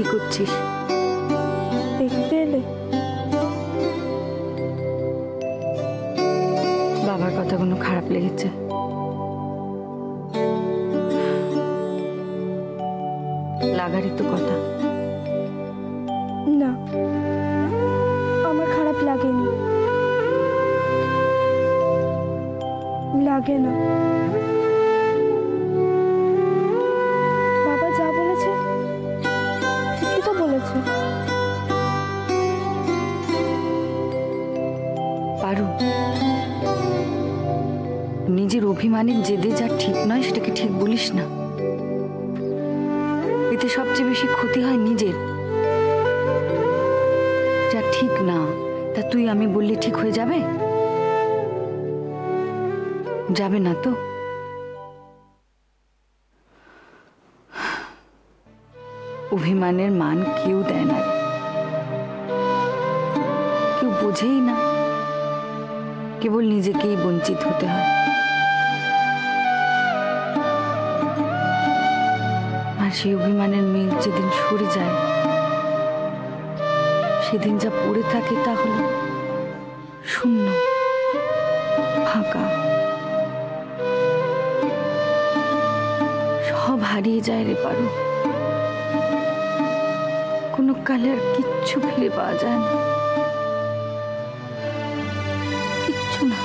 কি করছিস? দেখতে এলে? বাবার কথাগুলো খারাপ লেগেছে? লাগারই তো কথা। না, আমার খারাপ লাগেনি, লাগে না। বাবা যা বলেছে ঠিকই তো বলেছে। পারু, নিজের অভিমানের জেদে যা ঠিক নয় সেটাকে ঠিক বলিস না। এতে সবচেয়ে বেশি ক্ষতি হয় নিজের। যা ঠিক না তা তুই আমি বললে ঠিক হয়ে যাবে? যাবে না তো? অভিমানের মান কেউ দেয় না, কেউ বোঝেই না। কেবল নিজেকেই বঞ্চিত হতে হয়। আর সেই অভিমানের মেঘ যেদিন সরে যায়, সেদিন যা পড়ে থাকে তা হলো শূন্য, ফাঁকা। সব হারিয়ে যায় রে পারু। কোনো কালে আর কিচ্ছু ফিরে পাওয়া যায় না, কিচ্ছু না।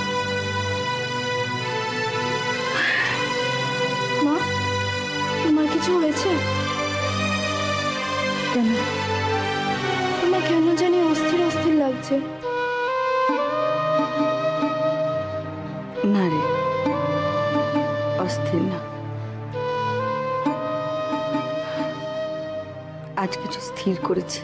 মা, তোমার কিছু হয়েছে? কেন? তোমার কেন জানি অস্থির অস্থির লাগছে। না রে, অস্থির না। আজ কিছু স্থির করেছি।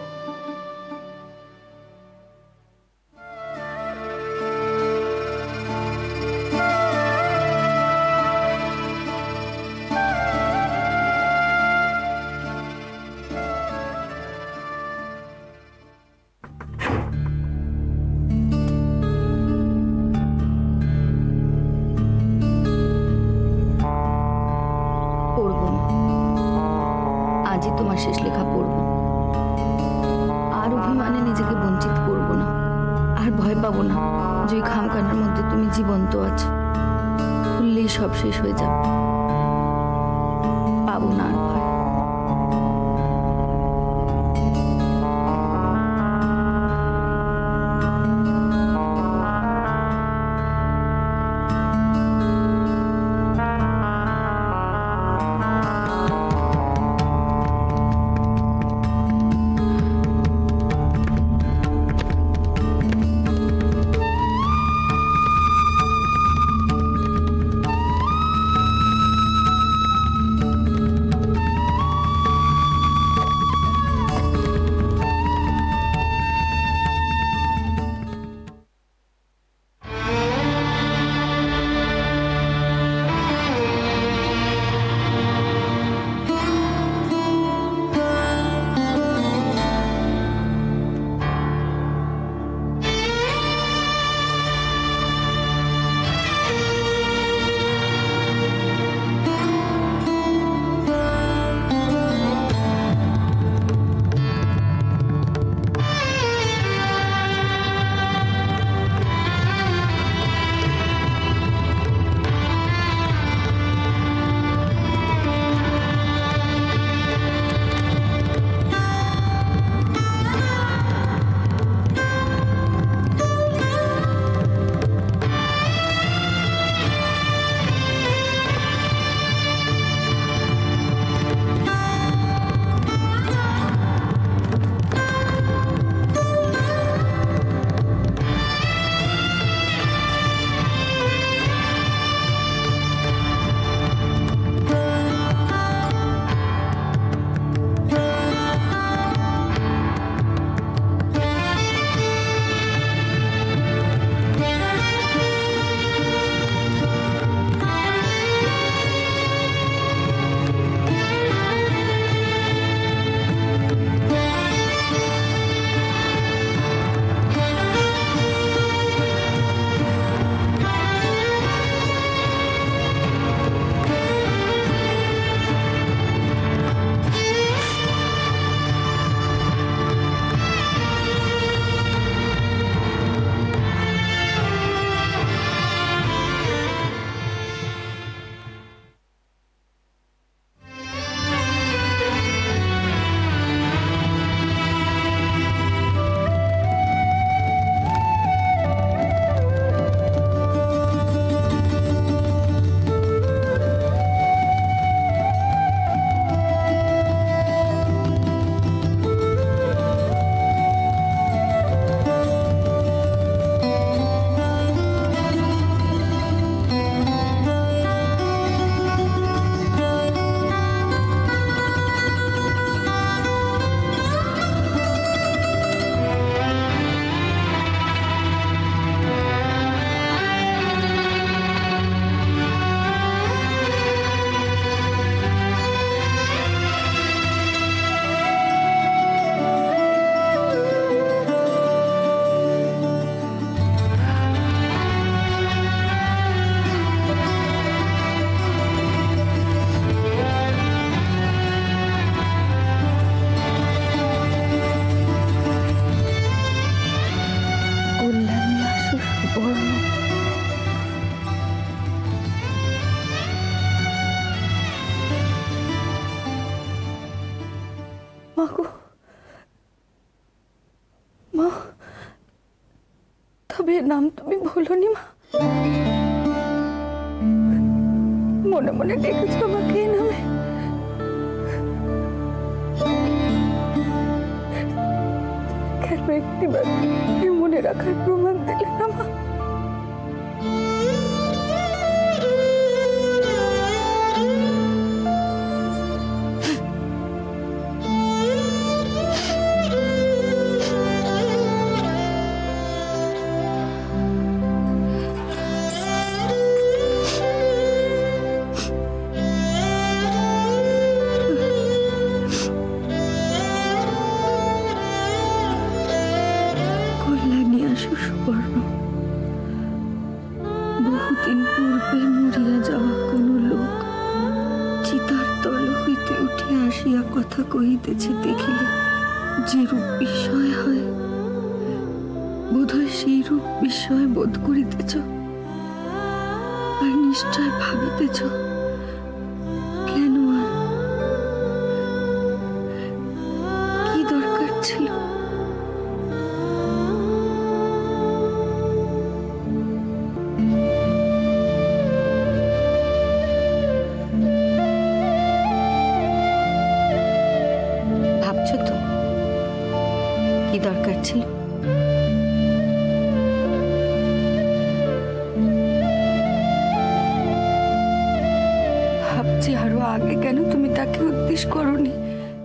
আজই তোমার শেষ লেখা পড়ব। আর অভিমানে নিজেকে বঞ্চিত করব না। আর ভয় পাবো না যে ওই খামখানার মধ্যে তুমি জীবন্ত আছো। খুললেই সব শেষ হয়ে যাবে। পাবো না আর ভয়। মা গো, মা, তবে এর নাম তুমি বলোনি মা? মনে মনে ডেকেছ আমাকে এই নামে? কেন একটিবার মনে রাখার প্রমাণ দিলে না মা? সুবর্ণ, বহুদিন পূর্বে মরিয়া যাওয়া কোন লোক চিতার তল হইতে উঠিয়া আসিয়া কথা কহিতেছে দেখিলে যে রূপ বিস্ময় হয়, বোধহয় সেই রূপ বিস্ময় বোধ করিতেছ আর নিশ্চয় ভাবিতেছ কেন আর কি দরকার ছিল? কি দরকার ছিল? ভাবছি আরো আগে কেন তুমি তাকে উদ্দেশ্য করনি,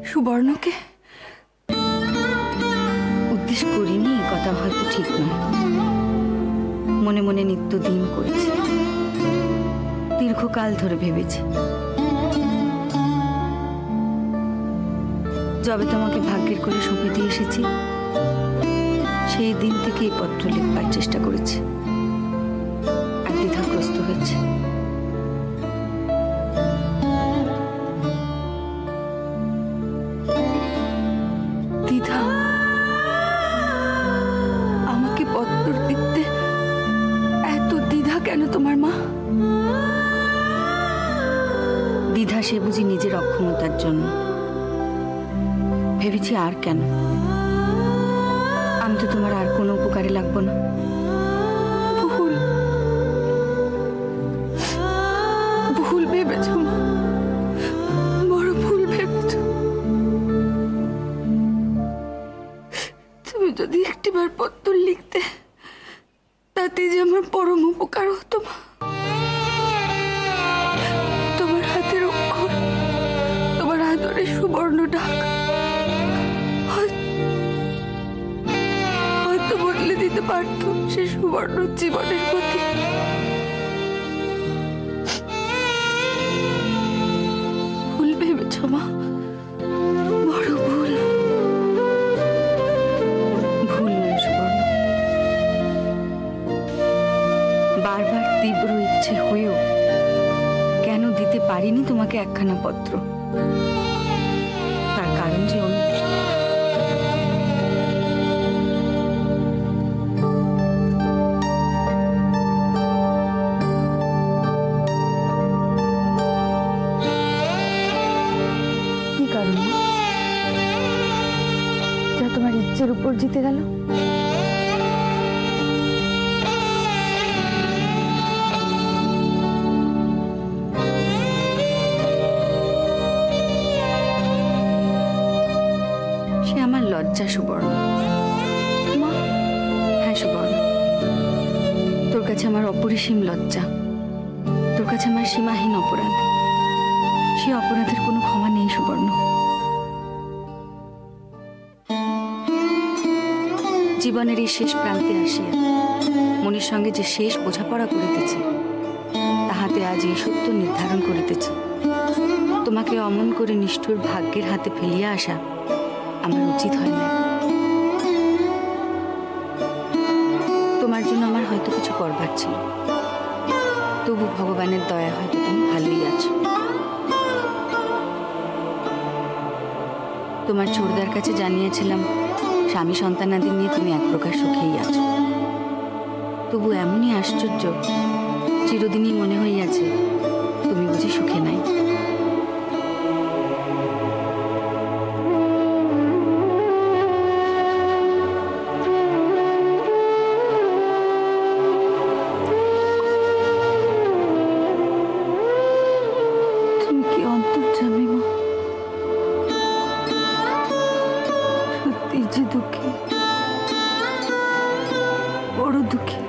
সুবর্ণকে? উদ্দেশ্য করিনি কথা হয়তো ঠিক নয়, মনে মনে নিত্যদিন করেছি, দীর্ঘকাল ধরে ভেবেছি। যবে তোমাকে ভাগ্যের কোলে সঁপে দিয়ে এসেছি সেই দিন থেকে এই পত্র লিখবার চেষ্টা করেছি, আর দ্বিধাগ্রস্ত হয়েছে। দ্বিধা? আমাকে পত্র লিখতে এত দ্বিধা কেন তোমার মা? দ্বিধা সে বুঝি নিজের অক্ষমতার জন্য। ভেবেছি আর কেন, আমি তো তোমার আর কোনো উপকারে লাগবো না। ভুল ভুল ভেবেছ মা, বড় ভুল ভেবেছ। তুমি যদি একটিবার পত্র লিখতে তাতে যে আমার পরম উপকার হতো মা। তোমার হাতের অক্ষর, তোমার আদরে সুবর্ণ ডাক হয়তো বদলে দিতে পারত সে সুবর্ণ জীবনের প্রতি। ভুল ভেবেছ মা, বড় ভুল। ভুল নয় সুবর্ণ, বারবার তীব্র ইচ্ছে হয়েও কেন দিতে পারিনি তোমাকে একখানা পত্র, তার কারণ যে অন্য। কি কারণ যা তোমার ইচ্ছের উপর জিতে গেল? লজ্জা সুবর্ণ। মা? হ্যাঁ সুবর্ণ, তোর কাছে আমার অপরিসীম লজ্জা, তোর কাছে আমার সীমাহীন অপরাধ। সে অপরাধের কোনো ক্ষমা নেই সুবর্ণ। জীবনের এই শেষ প্রান্তে আসিয়া মনের সঙ্গে যে শেষ বোঝাপড়া করিতেছে তাহাতে আজ এই সত্য নির্ধারণ করিতেছে, তোমাকে অমন করে নিষ্ঠুর ভাগ্যের হাতে ফেলিয়া আসা আমার উচিত হয় না। তোমার জন্য আমার হয়তো কিছু করবার ছিল, তবু ভগবানের দয়া হয়তো তুমি ভালোই আছো। তোমার ছোটদার কাছে জানিয়েছিলাম স্বামী সন্তানাদি নিয়ে তুমি এক প্রকার সুখেই আছো, তবু এমনই আশ্চর্য চিরদিনই মনে হইয়াছে তুমি বুঝি সুখে নাই। অন্তর্যামী মা, সত্যি যে দুঃখী, বড় দুঃখী,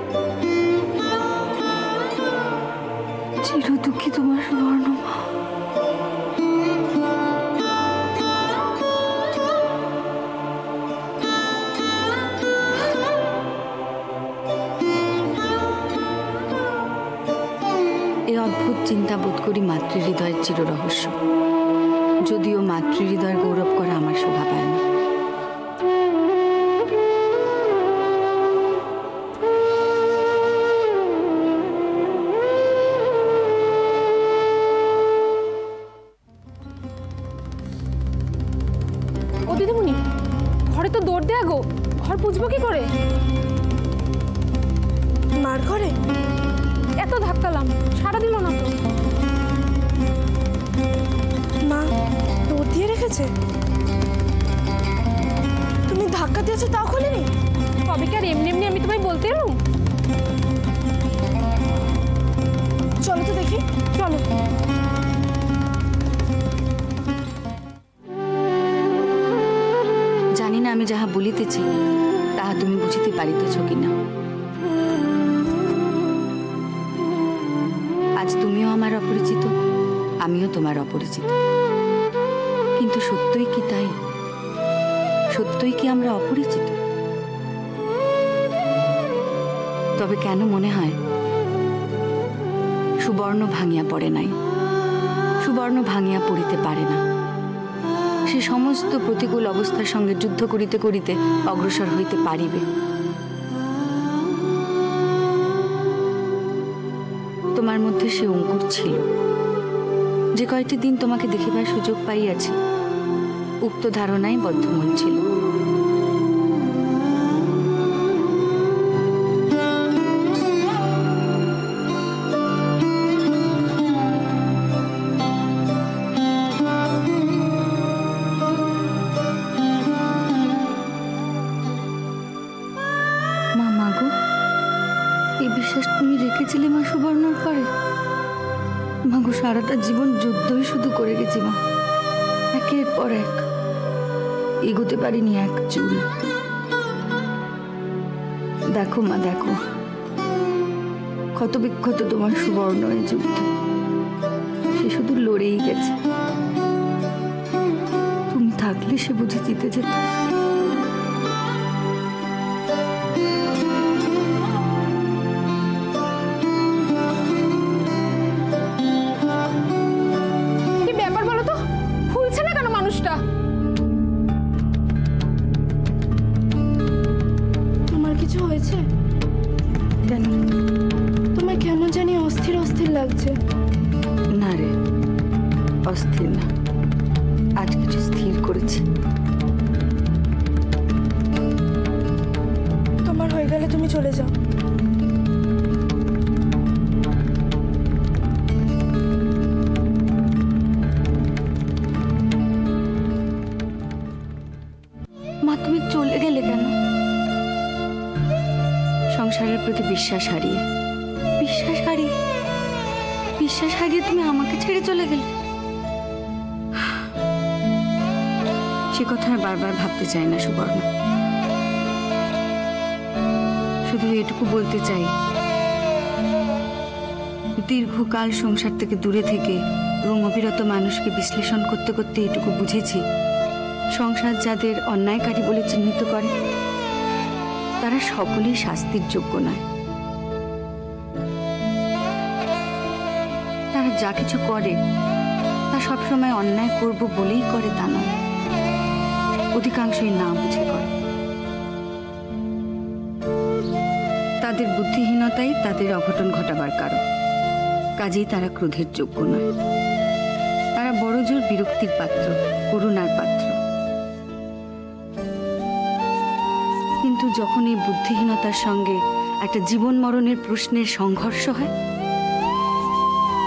চির দুঃখী তোমার সুবর্ণ মা। এই অদ্ভুত চিন্তা বোধ করি মাতৃহৃদয়ের চির রহস্য, যদিও মাতৃহৃদয়ের গৌরব করা আমার শোভা পায় না। ও দিদিমণি, ঘরে তো দৌড় দেয়া গো, ঘর পুছবো কি করে? মার ঘরে এত ধাক্কালাম, সারা দিল না তো। মা দৌড় দিয়ে রেখেছে? তুমি ধাক্কা দিয়েছো তাও খোলেনি? তবে কি আর এমনি এমনি আমি তোমায় বলতে এলুম? চলো তো দেখি। চলো। জানি না আমি যাহা বলিতেছি তাহা তুমি বুঝিতে পারিতেছ কিনা। আজ তুমিও আমার অপরিচিত, আমিও তোমার অপরিচিত, কিন্তু সত্যই কি তাই? সত্যই কি আমরা অপরিচিত? তবে কেন মনে হয় সুবর্ণ ভাঙিয়া পড়ে নাই, সুবর্ণ ভাঙিয়া পড়িতে পারে না। সে সমস্ত প্রতিকূল অবস্থার সঙ্গে যুদ্ধ করিতে করিতে অগ্রসর হইতে পারিবে। তোমার মধ্যে সে অঙ্কুর ছিল। যে কয়েকটি দিন তোমাকে দেখিবার সুযোগ পাইয়াছি, উক্ত ধারণাই বদ্ধমূল ছিল। বিশ্বাস তুমি রেখেছিলে মা সুবর্ণর পরে? মাগো, সারাটা জীবন যুদ্ধই শুধু করে গেছি মা, একের পর এক, এগোতে পারিনি এক চুল। দেখো মা, দেখো ক্ষত বিক্ষত তোমার সুবর্ণ এই যুদ্ধে, সে শুধু লড়েই গেছে। তুমি থাকলে সে বুঝে জিতে যেত। তোমার কিছু হয়েছে? কেন? তোমার কেন জানি অস্থির অস্থির লাগছে। না রে, অস্থির না, আজ কিছু স্থির করেছি। তোমার হয়ে গেলে তুমি চলে যাও। মা, তুমি চলে গেলে কেন? সংসারের প্রতি বিশ্বাস হারিয়ে, বিশ্বাস হারিয়ে, বিশ্বাস হারিয়ে তুমি আমাকে ছেড়ে চলে গেলে। সে কথা আর বারবার ভাবতে চাই না সুবর্ণ, শুধু এটুকু বলতে চাই, দীর্ঘকাল সংসার থেকে দূরে থেকে এবং অবিরত মানুষকে বিশ্লেষণ করতে করতে এটুকু বুঝেছি, সংসার যাদের অন্যায়কারী বলে চিহ্নিত করে তারা সকলেই শাস্তির যোগ্য নয়। তারা যা কিছু করে তা সবসময় অন্যায় করব বলেই করে তা নয়, অধিকাংশই না বুঝে করে। তাদের বুদ্ধিহীনতাই তাদের অঘটন ঘটাবার কারণ, কাজেই তারা ক্রোধের যোগ্য নয়। তারা বড়জোর বিরক্তির পাত্র, করুণার পাত্র। কিন্তু যখন এই বুদ্ধিহীনতার সঙ্গে একটা জীবন মরণের প্রশ্নের সংঘর্ষ হয়,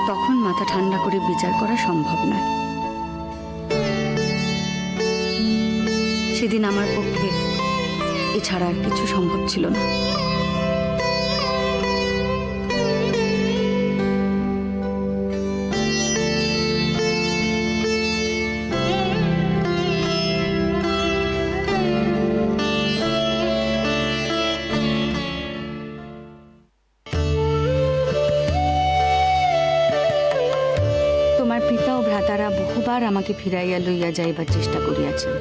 তখন মাথা ঠান্ডা করে বিচার করা সম্ভব নয়। সেদিন আমার পক্ষে এছাড়া আর কিছু সম্ভব ছিল না। বহুবার আমাকে ফিরাইয়া লইয়া যাইবার চেষ্টা করিয়াছেন।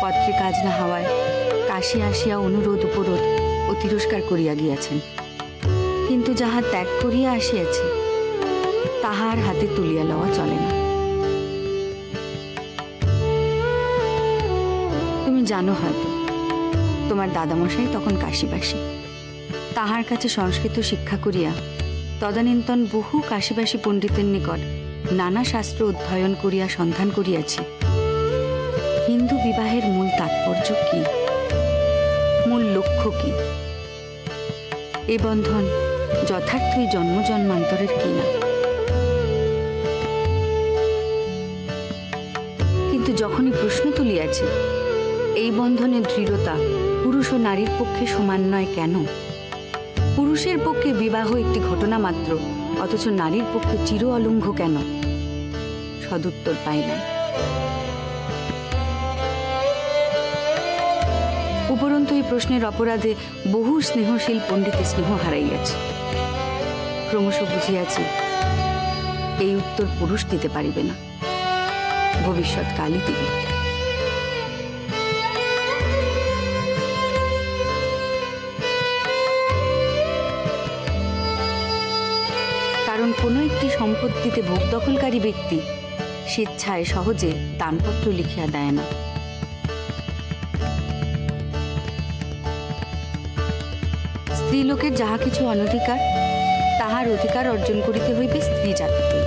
পত্রে কাজ না হওয়ায় কাশী আসিয়া অনুরোধ উপরোধ ও তিরস্কার করিয়া গিয়াছেন, কিন্তু যাহা ত্যাগ করিয়া আসিয়াছে তাহার হাতে তুলিয়া লওয়া চলে না। তুমি জানো হয়তো তোমার দাদামশাই তখন কাশীবাসী। তাহার কাছে সংস্কৃত শিক্ষা করিয়া তদানীন্তন বহু কাশীবাসী পণ্ডিতের নিকট নানা শাস্ত্র অধ্যয়ন করিয়া সন্ধান করিয়াছি হিন্দু বিবাহের মূল তাৎপর্য কি, মূল লক্ষ্য কি, এ বন্ধন যথার্থই জন্ম জন্মান্তরের কিনা। কিন্তু যখনই প্রশ্ন তুলিয়াছে এই বন্ধনের দৃঢ়তা পুরুষ ও নারীর পক্ষে সমান নয় কেন, পুরুষের পক্ষে বিবাহ একটি ঘটনা মাত্র অথচ নারীর পক্ষে চির অলঙ্ঘ কেন, সদুত্তর পাই নাই। উপরন্তু এই প্রশ্নের অপরাধে বহু স্নেহশীল পণ্ডিতের স্নেহ হারাইয়াছে। ক্রমশ বুঝিয়াছি এই উত্তর পুরুষ দিতে পারিবে না, ভবিষ্যৎ কালই দিবে। কারণ কোনো একটি সম্পত্তিতে ভোগ দখলকারী ব্যক্তি স্বেচ্ছায় সহজে দানপত্র লিখিয়া দেয় না। স্ত্রীলোকের যাহা কিছু অনধিকার তাহার অধিকার অর্জন করিতে হইবে স্ত্রী জাতিকে।